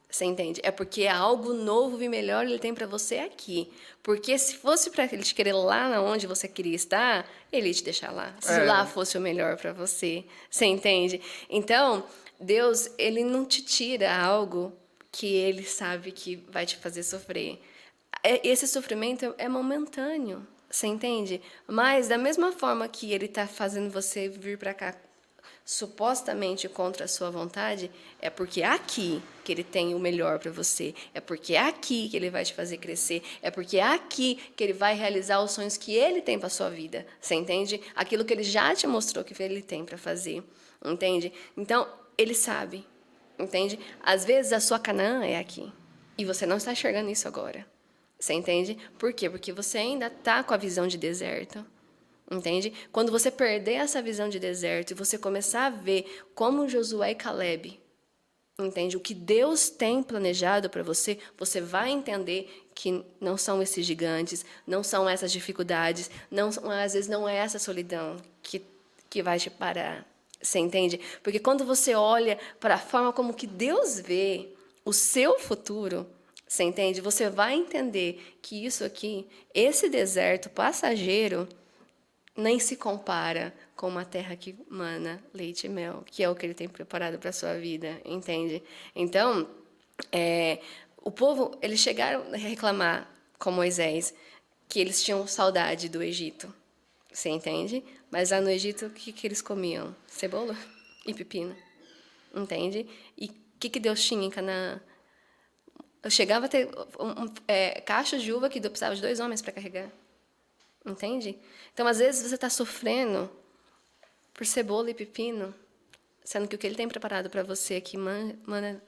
Você entende? É porque algo novo e melhor ele tem para você aqui. Porque se fosse para ele te querer lá onde você queria estar, ele ia te deixar lá. Se lá fosse o melhor para você. Você entende? Então, Deus, ele não te tira algo que ele sabe que vai te fazer sofrer. Esse sofrimento é momentâneo. Você entende? Mas, da mesma forma que ele está fazendo você vir para cá supostamente contra a sua vontade, é porque é aqui que ele tem o melhor para você, é porque é aqui que ele vai te fazer crescer, é porque é aqui que ele vai realizar os sonhos que ele tem para sua vida, você entende? Aquilo que ele já te mostrou que ele tem para fazer, entende? Então, ele sabe, entende? Às vezes a sua Canaã é aqui, e você não está enxergando isso agora, você entende? Por quê? Porque você ainda está com a visão de deserto. Entende? Quando você perder essa visão de deserto e você começar a ver como Josué e Caleb, entende? O que Deus tem planejado para você, você vai entender que não são esses gigantes, não são essas dificuldades, às vezes não é essa solidão que vai te parar. Você entende? Porque quando você olha para a forma como que Deus vê o seu futuro, você entende? Você vai entender que isso aqui, esse deserto passageiro, nem se compara com uma terra que mana leite e mel, que é o que ele tem preparado para a sua vida, entende? Então, o povo, eles chegaram a reclamar com Moisés que eles tinham saudade do Egito, você entende? Mas lá no Egito, o que eles comiam? Cebola e pepino, entende? E o que Deus tinha em Canaã? Eu chegava a ter cachos de uva que precisava de 2 homens para carregar. Entende? Então, às vezes, você está sofrendo por cebola e pepino, sendo que o que ele tem preparado para você aqui mana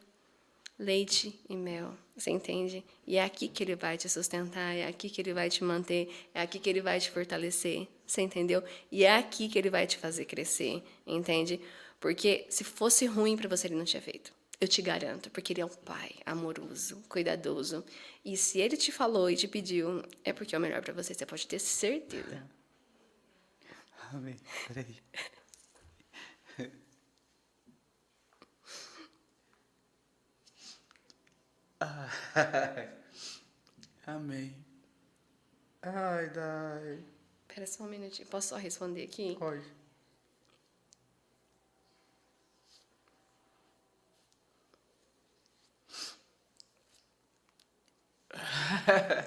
leite e mel. Você entende? E é aqui que ele vai te sustentar, é aqui que ele vai te manter, é aqui que ele vai te fortalecer. Você entendeu? E é aqui que ele vai te fazer crescer. Entende? Porque se fosse ruim para você, ele não tinha feito. Eu te garanto, porque ele é um pai amoroso, cuidadoso. E se ele te falou e te pediu, é porque é o melhor para você, você pode ter certeza. Amém. Peraí. Amém. Ai, dai. Espera só um minutinho, posso só responder aqui? Pode.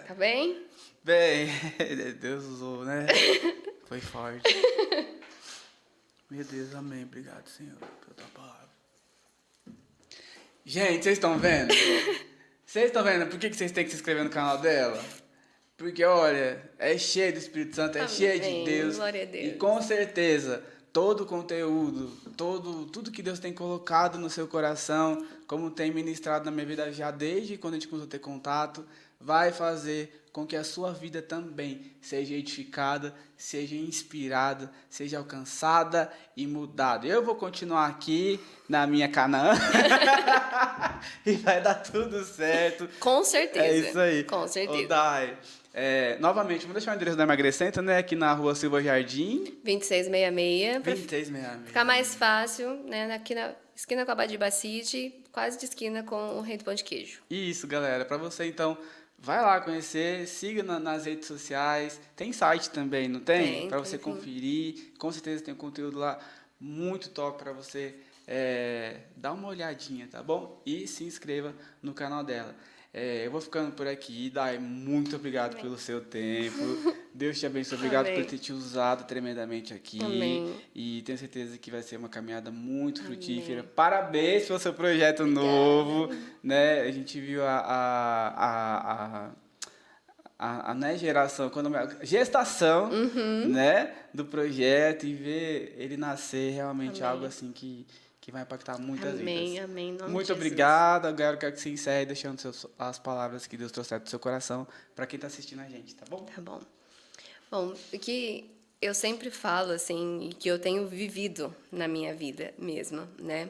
Tá bem? Bem, Deus usou, né? Foi forte. Meu Deus, amém. Obrigado, Senhor, pela tua palavra. Gente, vocês estão vendo? Vocês estão vendo por que vocês têm que se inscrever no canal dela? Porque, olha, é cheio do Espírito Santo, é Amém. cheio de Deus. Glória a Deus. E com certeza, todo o conteúdo, tudo que Deus tem colocado no seu coração, como tem ministrado na minha vida já desde quando a gente começou a ter contato, vai fazer com que a sua vida também seja edificada, seja inspirada, seja alcançada e mudada. Eu vou continuar aqui na minha Canaã e vai dar tudo certo. Com certeza. É isso aí. Com certeza. Ô, Dai, novamente, vamos deixar o endereço da Emagrecenta, né? Aqui na rua Silva Jardim. 2666. Pra 2666. ficar mais fácil, né? Aqui na esquina com a Badiba City, quase de esquina com o Rei do Pão de Queijo. Isso, galera. Para você, então, vai lá conhecer, siga nas redes sociais. Tem site também, não tem? Para você conferir. Com certeza tem um conteúdo lá muito top para você dar uma olhadinha, tá bom? E se inscreva no canal dela. Eu vou ficando por aqui. Dai, muito obrigado pelo seu tempo. Deus te abençoe. Obrigado Amém. por ter te usado tremendamente aqui. Amém. E tenho certeza que vai ser uma caminhada muito frutífera. Amém. Parabéns pelo seu projeto Obrigada. novo. Né? A gente viu não é geração, gestação, né, do projeto e ver ele nascer realmente Amém. algo assim que vai impactar muitas Amém, vidas. amém. Em nome de Muito Jesus. obrigado. Agora eu quero que você encerre deixando as palavras que Deus trouxe do seu coração para quem está assistindo a gente, tá bom? Tá bom. Bom, o que eu sempre falo, assim, e que eu tenho vivido na minha vida mesmo, né?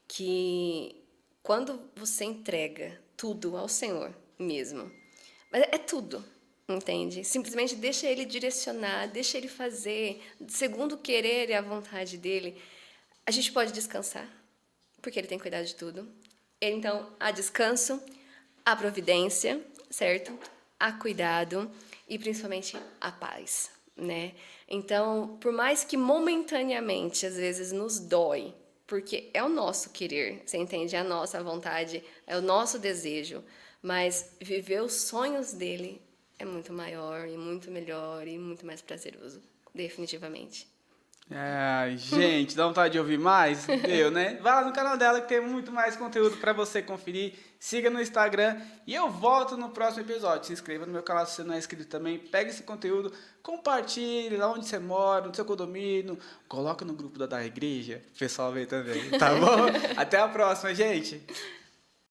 Que quando você entrega tudo ao Senhor mesmo, mas é tudo, entende? Simplesmente deixa Ele direcionar, deixa Ele fazer, segundo o querer e a vontade dEle, a gente pode descansar, porque Ele tem cuidado de tudo. Então, há descanso, há providência, certo? Há cuidado e principalmente a paz, né? Então, por mais que momentaneamente às vezes nos dói, porque é o nosso querer, você entende? É a nossa vontade, é o nosso desejo, mas viver os sonhos dele é muito maior e muito melhor e muito mais prazeroso, definitivamente. Ai, gente, dá vontade de ouvir mais? Deu, né? Vai lá no canal dela que tem muito mais conteúdo para você conferir. Siga no Instagram e eu volto no próximo episódio. Se inscreva no meu canal se você não é inscrito também. Pega esse conteúdo, compartilhe lá onde você mora, no seu condomínio. Coloca no grupo da igreja, o pessoal vê também, tá bom? Até a próxima, gente!